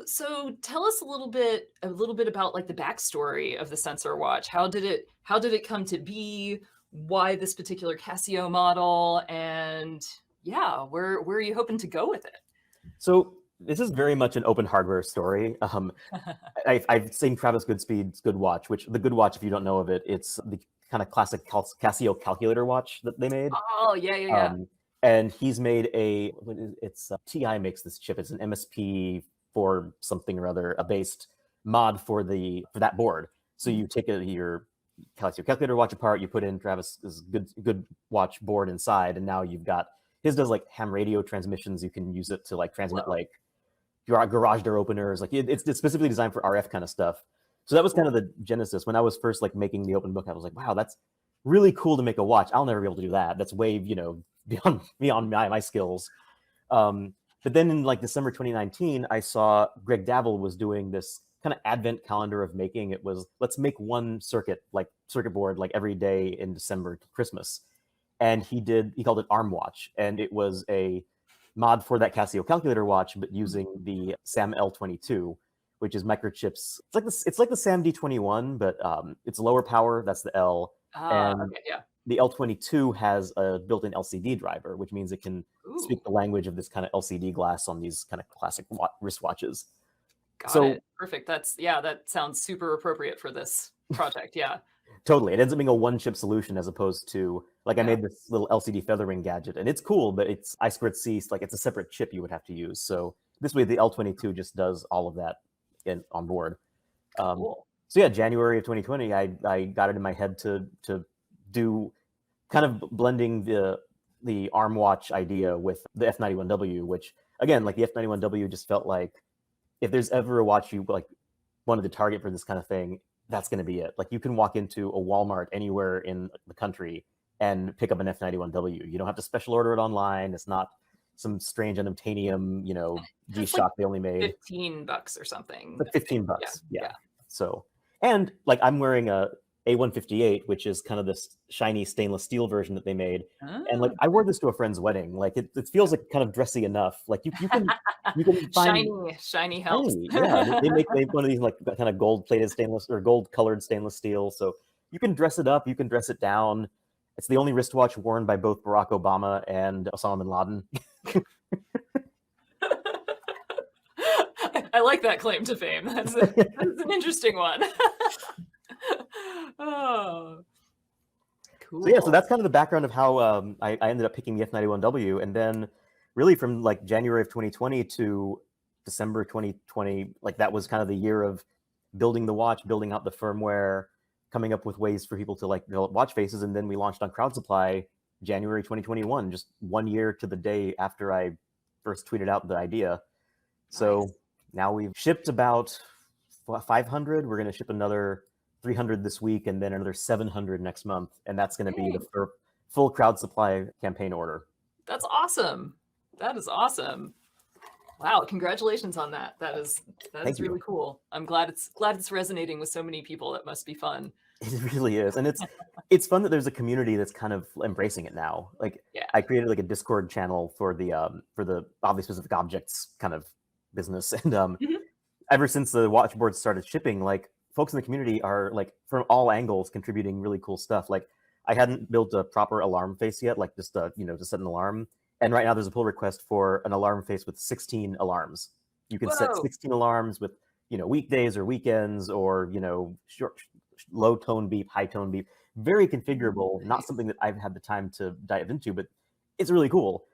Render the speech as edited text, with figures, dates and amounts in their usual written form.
So tell us a little bit about like the backstory of the sensor watch. How did it come to be? Why this particular Casio model? And yeah, where are you hoping to go with it? So this is very much an open hardware story. I've seen Travis Goodspeed's Good Watch, which the Good Watch, if you don't know of it, it's the kind of classic Casio calculator watch that they made. Oh, yeah, yeah, yeah. Um, and he's made it's TI makes this chip. It's an MSP for something or other, a based mod for that board. So Mhm. you take your Casio calculator watch apart, you put in Travis's good watch board inside, and now you've got his does like ham radio transmissions. You can use it to like transmit Whoa, like your garage door openers. Like it's specifically designed for RF kind of stuff. So that was kind cool. of the genesis. When I was first like making the open book, I was like, wow, that's really cool to make a watch. I'll never be able to do that. That's way, beyond my skills. But then in like December 2019, I saw Greg Davil was doing this kind of advent calendar of making. It was, let's make one circuit board like every day in December to Christmas. And he called it Arm Watch. And it was a mod for that Casio calculator watch, but Mhm. using the SAM L22, which is microchips. It's like the SAM D21, but it's lower power. That's the L, Ah, and okay, yeah. the L22 has a built-in LCD driver, which means it can Ooh, speak the language of this kind of LCD glass on these kind of classic wristwatches. got So it. Perfect. That sounds super appropriate for this project. Yeah. totally, it ends up being a one-chip solution as opposed to like I Yeah. made this little LCD feathering gadget, and it's cool, but it's I2C, like it's a separate chip you would have to use. So this way, the L22 just does all of that on board. Um, Cool. so yeah, January of 2020, I got it in my head to do kind of blending the arm watch idea with the F91W, which again, like the F91W just felt like if there's ever a watch you like wanted to target for this kind of thing, that's going to be it. Like you can walk into a Walmart anywhere in the country and pick up an F91W. You don't have to special order it online. It's not some strange unobtainium, That's like G-Shock they only made. 15 bucks or something, Like I 15 think. Yeah. bucks. Yeah. Yeah. So, and like I'm wearing a A158, which is kind of this shiny stainless steel version that they made. And like Ah, I wore cool. this to a friend's wedding. Like it feels like kind of dressy enough. Like you can find Shiny, shiny helps. shiny. Yeah. They make one of these like kind of gold plated stainless or gold colored stainless steel. So you can dress it up, you can dress it down. It's the only wristwatch worn by both Barack Obama and Osama bin Laden. I like that claim to fame. That's an interesting one. Oh, So yeah, so cool. that's kind of the background of how I ended up picking the F91W, and then really from like January of 2020 to December 2020, like that was kind of the year of building the watch, building out the firmware, coming up with ways for people to like develop watch faces, and then we launched on Crowd Supply January 2021, just 1 year to the day after I first tweeted out the idea. So Nice. now we've shipped about 500. We're going to ship another 300 this week and then another 700 next month. And that's going to be Dang, full Crowd Supply campaign order. that's awesome. That is awesome. Wow, congratulations on that. That is Thank really you. cool. I'm glad it's resonating with so many people. That must be fun. It really is. And it's fun that there's a community that's kind of embracing it now. Like Yeah. I created like a Discord channel for the oddly specific objects kind of business. And Mhm. ever since the watch boards started shipping, like folks in the community are like from all angles contributing really cool stuff. Like I hadn't built a proper alarm face yet, like just to set an alarm. And right now there's a pull request for an alarm face with 16 alarms. You can set Whoa. 16 alarms with weekdays or weekends or short, low tone beep, high tone beep. Very configurable. Not Nice. something that I've had the time to dive into, but it's really cool.